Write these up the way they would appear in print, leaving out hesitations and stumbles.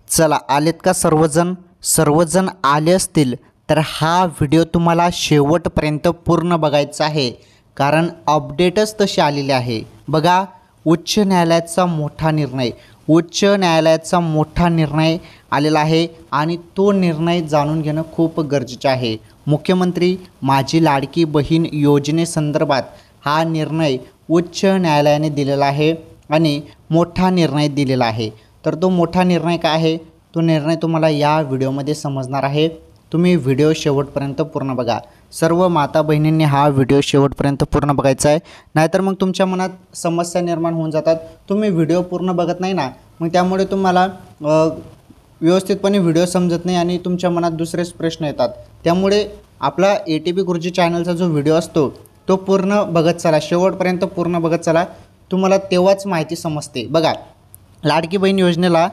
चला आलेत का सर्वजण आले असतील तर हा व्हिडिओ तुम्हाला शेवटपर्यंत पूर्ण बघायचा आहे, कारण अपडेटच तशी आलेली आहे। बघा, उच्च न्यायालयाचा मोठा निर्णय आलेला आहे आणि तो निर्णय जाणून घेणं खूप गरजेचं आहे। मुख्यमंत्री माझी लाडकी बहीण योजनेसंदर्भात हा निर्णय उच्च न्यायालयाने दिलेला आहे आणि मोठा निर्णय दिलेला आहे। तर तो मोठा निर्णय काय आहे, तो निर्णय तुम्हाला या व्हिडिओमध्ये समजणार आहे। तुम्ही व्हिडिओ शेवटपर्यंत पूर्ण बघा। सर्व माता बहिणींनी हा व्हिडिओ शेवटपर्यंत पूर्ण बघायचा आहे, नाहीतर मग तुमच्या मनात समस्या निर्माण होऊन जातात। तुम्ही व्हिडिओ पूर्ण बघत नाही ना, मग त्यामुळे तुम्हाला व्यवस्थितपणे व्हिडिओ समजत नाही आणि तुमच्या मनात दुसरेच प्रश्न येतात। त्यामुळे आपला ATP गुरुजी चॅनलचा जो व्हिडिओ असतो तो पूर्ण बघत चला, शेवटपर्यंत पूर्ण बघत चला, तुम्हाला तेव्हाच माहिती समजते। बघा, लाडकी बहीण योजनेला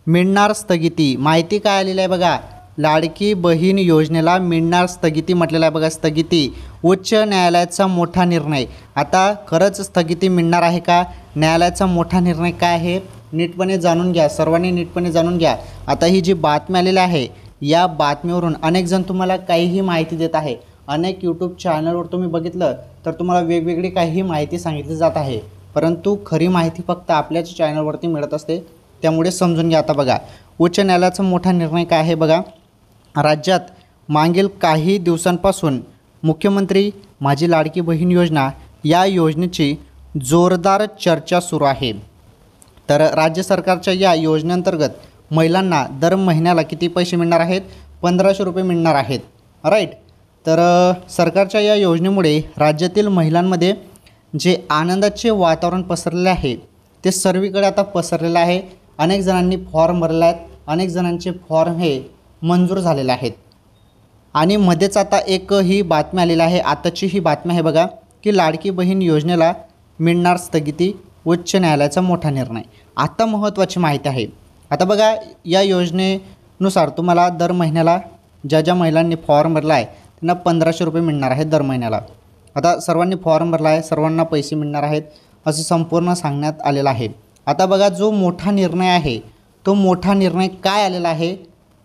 मिळणार स्थगिती, माहिती काय आलेली आहे बघा। लाडकी बहीण योजनेला मिळणार स्थगिती म्हटलेलं आहे बघा, स्थगिती। उच्च न्यायालयाचा मोठा निर्णय। आता खरंच स्थगिती मिळणार आहे का? न्यायालयाचा मोठा निर्णय काय आहे नीटपणे जाणून घ्या, सर्वांनी नीटपणे जाणून घ्या। आता ही जी बातमी आलेली आहे, या बातमीवरून अनेक जण तुम्हाला काहीही माहिती देत आहे। अनेक यूट्यूब चॅनलवर तुम्ही बघितलं तर तुम्हाला वेगवेगळी काहीही माहिती सांगितली जात आहे, परंतु खरी माहिती फक्त आपल्याच चॅनलवरती मिळत असते, त्यामुळे समजून घ्या। आता बघा, उच्च न्यायालयाचा मोठा निर्णय काय आहे बघा। राज्यात मागील काही दिवसांपासून मुख्यमंत्री माझी लाडकी बहीण योजना या योजनेची जोरदार चर्चा सुरू आहे। तर राज्य सरकारच्या या योजनेअंतर्गत महिलांना दर महिन्याला किती पैसे मिळणार आहेत? 1500 रुपये मिळणार आहेत, राईट। तर सरकारच्या या योजनेमुळे राज्यातील महिलांमध्ये जे आनंदाचे वातावरण पसरलेले आहे ते सर्वीकडे आता पसरलेलं आहे। अनेक जणांनी फॉर्म भरले आहेत, अनेक जणांचे फॉर्म हे मंजूर झालेले आहेत। आणि मध्येच आता एक ही बातमी आलेली आहे, आताची ही बातमी आहे बघा, की लाडकी बहीण योजनेला मिळणार स्थगिती, उच्च न्यायालयाचा मोठा निर्णय। आता महत्त्वाची माहिती आहे। आता बघा, या योजनेनुसार तुम्हाला दर महिन्याला ज्या महिलांनी फॉर्म भरला आहे त्यांना 1500 रुपये मिळणार आहेत दर महिन्याला। आता सर्वांनी फॉर्म भरला आहे, सर्वांना पैसे मिळणार आहेत असं संपूर्ण सांगण्यात आलेलं आहे। आता बघा, जो मोठा निर्णय आहे तो मोठा निर्णय काय आलेला आहे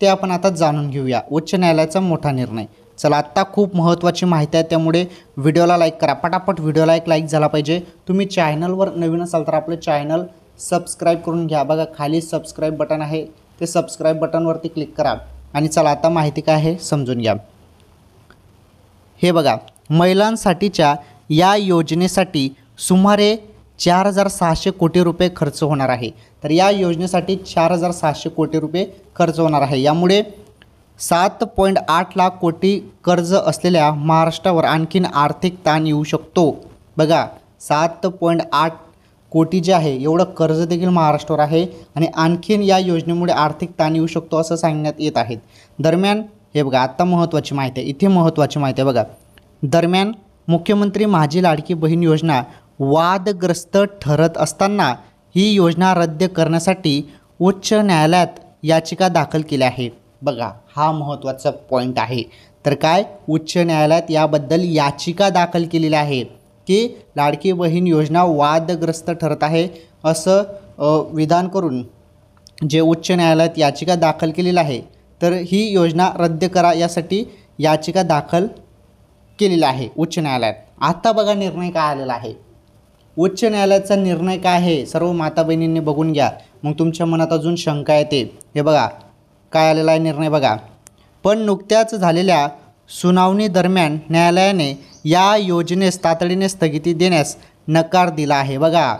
ते आपण आता जाणून घेऊया। उच्च न्यायालयाचा मोठा निर्णय। चला, आत्ता खूप महत्त्वाची माहिती आहे, त्यामुळे व्हिडिओला लाईक करा, पटापट व्हिडिओला एक लाईक झाला पाहिजे। तुम्ही चॅनलवर नवीन असाल तर आपलं चॅनल सबस्क्राईब करून घ्या। बघा, खाली सबस्क्राईब बटन आहे, ते सबस्क्राईब बटनवरती क्लिक करा आणि चला आता माहिती काय आहे समजून घ्या। हे बघा, महिलांसाठीच्या या योजनेसाठी सुमारे 4600 कोटी रुपये खर्च होणार आहे। तर या योजनेसाठी 4600 कोटी रुपये खर्च होणार आहे। यामुळे 7.8 लाख कोटी कर्ज असलेल्या महाराष्ट्रावर आणखीन आर्थिक ताण येऊ शकतो। बघा, 7.8 कोटी जे आहे एवढं कर्ज देखील महाराष्ट्रावर आहे आणि आणखीन या योजनेमुळे आर्थिक ताण येऊ शकतो असं सांगण्यात येत आहे। दरम्यान हे बघा, आता महत्त्वाची माहिती आहे, इथे महत्त्वाची माहिती आहे बघा। दरम्यान मुख्यमंत्री माझी लाडकी बहीण योजना वादग्रस्त ठरत असताना ही योजना रद्द करण्यासाठी उच्च न्यायालयात याचिका दाखल केली आहे। बघा, हा महत्त्वाचा पॉईंट आहे। तर काय, उच्च न्यायालयात याबद्दल याचिका दाखल केलेली आहे की लाडकी बहीण योजना वादग्रस्त ठरत आहे असं विधान करून जे उच्च न्यायालयात याचिका दाखल केलेली आहे, तर ही योजना रद्द करा यासाठी याचिका दाखल केलेली आहे उच्च न्यायालयात। आता बघा, निर्णय काय आलेला आहे, उच्च न्यायालयाचा निर्णय काय आहे सर्व माता बहिणींनी बघून घ्या, मग तुमच्या मनात अजून शंका येते। हे बघा, काय आलेला आहे निर्णय बघा। पण नुकत्याच झालेल्या सुनावणी दरम्यान न्यायालयाने या योजनेस तातडीने स्थगिती देण्यास नकार दिला आहे। बघा,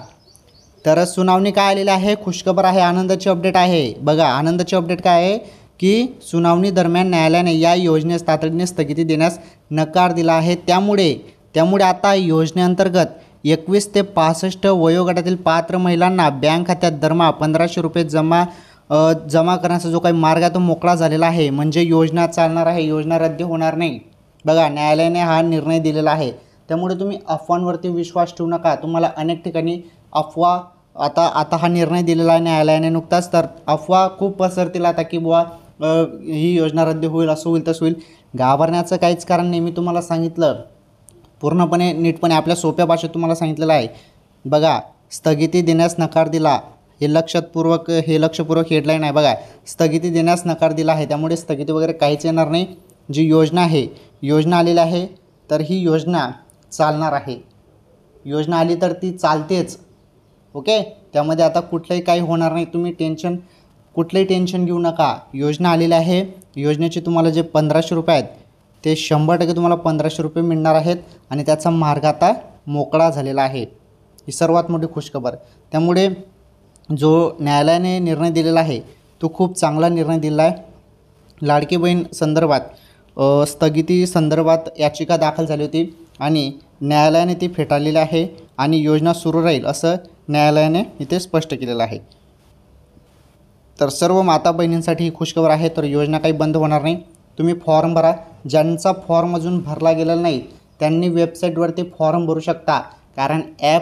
तर सुनावणी काय आलेली आहे, खुशखबर आहे, आनंदाची अपडेट आहे। बघा, आनंदाची अपडेट काय आहे की सुनावणी दरम्यान न्यायालयाने या योजनेस तातडीने स्थगिती देण्यास नकार दिला आहे। त्यामुळे आता योजनेअंतर्गत 21 ते 65 वयोगटातील पात्र महिलांना बँक खात्यात दरमहा 1500 रुपये जमा करण्याचा जो काही मार्ग आहे तो मोकळा झालेला आहे। म्हणजे योजना चालणार आहे, योजना रद्द होणार नाही। बघा, न्यायालयाने हा निर्णय दिलेला आहे, त्यामुळे तुम्ही अफवांवरती विश्वास ठेवू नका। तुम्हाला अनेक ठिकाणी अफवा आता हा निर्णय दिलेला आहे न्यायालयाने नुकताच, तर अफवा खूप पसरतील आता की बुवा ही योजना रद्द होईल, असं होईल तसं होईल। घाबरण्याचं काहीच कारण नाही, मी तुम्हाला सांगितलं पूर्णपणे नीटपणे आपल्या सोप्या भाषेत तुम्हाला सांगितलेलं आहे। बघा, स्थगिती देण्यास नकार दिला, हे लक्षपूर्वक हेडलाईन आहे बघा. स्थगिती देण्यास नकार दिला आहे, त्यामुळे स्थगिती वगैरे काहीच येणार नाही. जी योजना आहे, योजना आलेली आहे, तर ही योजना चालणार आहे. योजना आली तर ती चालतेच. ओके, त्यामध्ये आता कुठलंही काही होणार नाही. तुम्ही कुठलंही टेन्शन घेऊ नका. योजना आलेली आहे. योजनेचे तुम्हाला जे 1500 रुपये आहेत ते 100% तुम्हाला 1500 रुपये मिळणार आहेत आणि त्याचा मार्ग आता मोकळा झालेला आहे. ही सर्वात मोठी खुशखबर. त्यामुळे जो न्यायालयाने निर्णय दिलेला आहे तो खूप चांगला निर्णय दिला आहे. लाडकी बहीण संदर्भात स्थगिती संदर्भात याचिका दाखल झाली होती आणि न्यायालयाने ती फेटाळलेली आहे आणि योजना सुरू राहील असं न्यायालयाने इथे स्पष्ट केलेलं आहे. तर सर्व माता बहिणींसाठी ही खुशखबर आहे. तर योजना काही बंद होणार नाही. तुम्ही फॉर्म भरा. ज्यांचा फॉर्म अजून भरला गेलेला नाही त्यांनी वेबसाईटवरती फॉर्म भरू शकता, कारण ॲप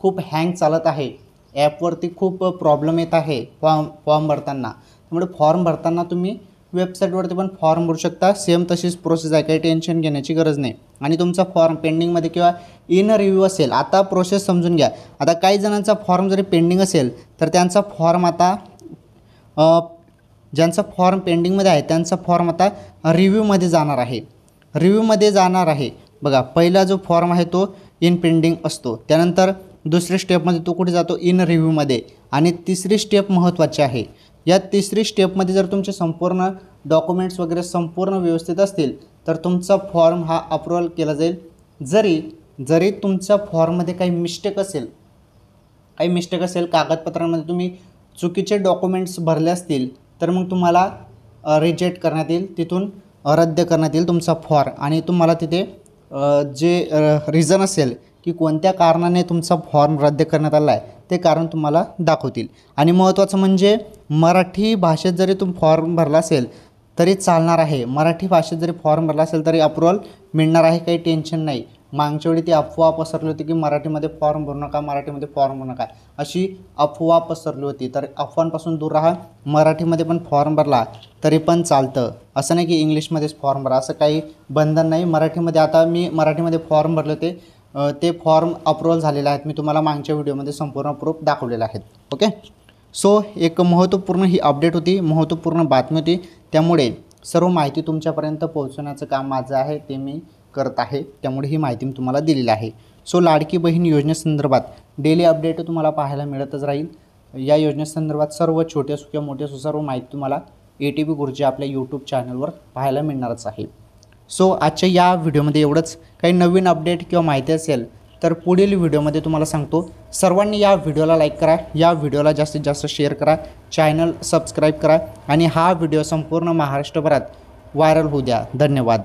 खूप हँग चालत आहे. ॲपवरती खूप प्रॉब्लेम येत आहे फॉर्म भरताना. त्यामुळे फॉर्म भरताना तुम्ही वेबसाईटवरती पण फॉर्म भरू शकता. सेम तशीच प्रोसेस आहे, काही टेन्शन घेण्याची गरज नाही. आणि तुमचा फॉर्म पेंडिंगमध्ये किंवा इन रिव्ह्यू असेल, आता प्रोसेस समजून घ्या. आता काही जणांचा फॉर्म जरी पेंडिंग असेल तर त्यांचा फॉर्म आता ज्यांचा फॉर्म पेंडिंगमध्ये आहे त्यांचा फॉर्म आता रिव्ह्यूमध्ये जाणार आहे. बघा, पहिला जो फॉर्म आहे तो इन पेंडिंग असतो, त्यानंतर दुसऱ्या स्टेपमध्ये तो कुठे जातो, इन रिव्ह्यूमध्ये. आणि तिसरी स्टेप महत्त्वाची आहे. या तिसरी स्टेपमध्ये जर तुमचे संपूर्ण डॉक्युमेंट्स वगैरे संपूर्ण व्यवस्थित असतील तर तुमचा फॉर्म हा अप्रूव्हल केला जाईल. जरी तुमच्या फॉर्ममध्ये काही मिस्टेक असेल, कागदपत्रांमध्ये तुम्ही चुकीचे डॉक्युमेंट्स भरले असतील तर मग तुम्हाला रिजेक्ट करण्यात येईल, तिथून रद्द करण्यात येईल तुमचा फॉर्म. आणि तुम्हाला तिथे जे रिझन असेल की कोणत्या कारणाने तुमचा फॉर्म रद्द करण्यात आला आहे ते कारण तुम्हाला दाखवतील. आणि महत्त्वाचं म्हणजे मराठी भाषेत जरी तुम्ही फॉर्म भरला असेल तरी चालणार आहे. मराठी भाषेत जरी फॉर्म भरला असेल तरी अप्रूव्हल मिळणार आहे, काही टेन्शन नाही. मागच्या वेळी ती अफवा पसरली होती की मराठीमध्ये फॉर्म भरू नका, अशी अफवा पसरली होती. तर अफवांपासून दूर राहा. मराठीमध्ये पण फॉर्म भरला तरी पण चालतं. असं नाही की इंग्लिशमध्येच फॉर्म भरा, असं काही बंधन नाही. आता मी मराठीमध्ये फॉर्म भरले होते, ते फॉर्म अप्रूव्हल झालेले आहेत. मी तुम्हाला मागच्या व्हिडिओमध्ये संपूर्ण प्रूफ दाखवलेला आहे. ओके, सो एक महत्त्वपूर्ण ही अपडेट होती, महत्त्वपूर्ण बातमी होती. त्यामुळे सर्व माहिती तुमच्यापर्यंत पोहोचवण्याचं काम माझं आहे, ते मी करत आहे. त्यामुळे ही माहिती मी तुम्हाला दिलेली आहे. सो लाडकी बहीण योजनेसंदर्भात डेली अपडेट तुम्हाला पाहायला मिळतच राहील. या योजनेसंदर्भात सर्व छोटे असो किंवा मोठे असो सर्व माहिती तुम्हाला ATP गुरुजी आपल्या यूट्यूब चॅनलवर पाहायला मिळणारच आहे. सो आजच्या या व्हिडिओमध्ये एवढंच. काही नवीन अपडेट किंवा माहिती असेल तर पुढील व्हिडिओमध्ये तुम्हाला सांगतो. सर्वांनी या व्हिडिओला लाईक करा, या व्हिडिओला जास्तीत जास्त शेअर करा, चॅनल सबस्क्राईब करा आणि हा व्हिडिओ संपूर्ण महाराष्ट्रभरात व्हायरल होऊ द्या. धन्यवाद.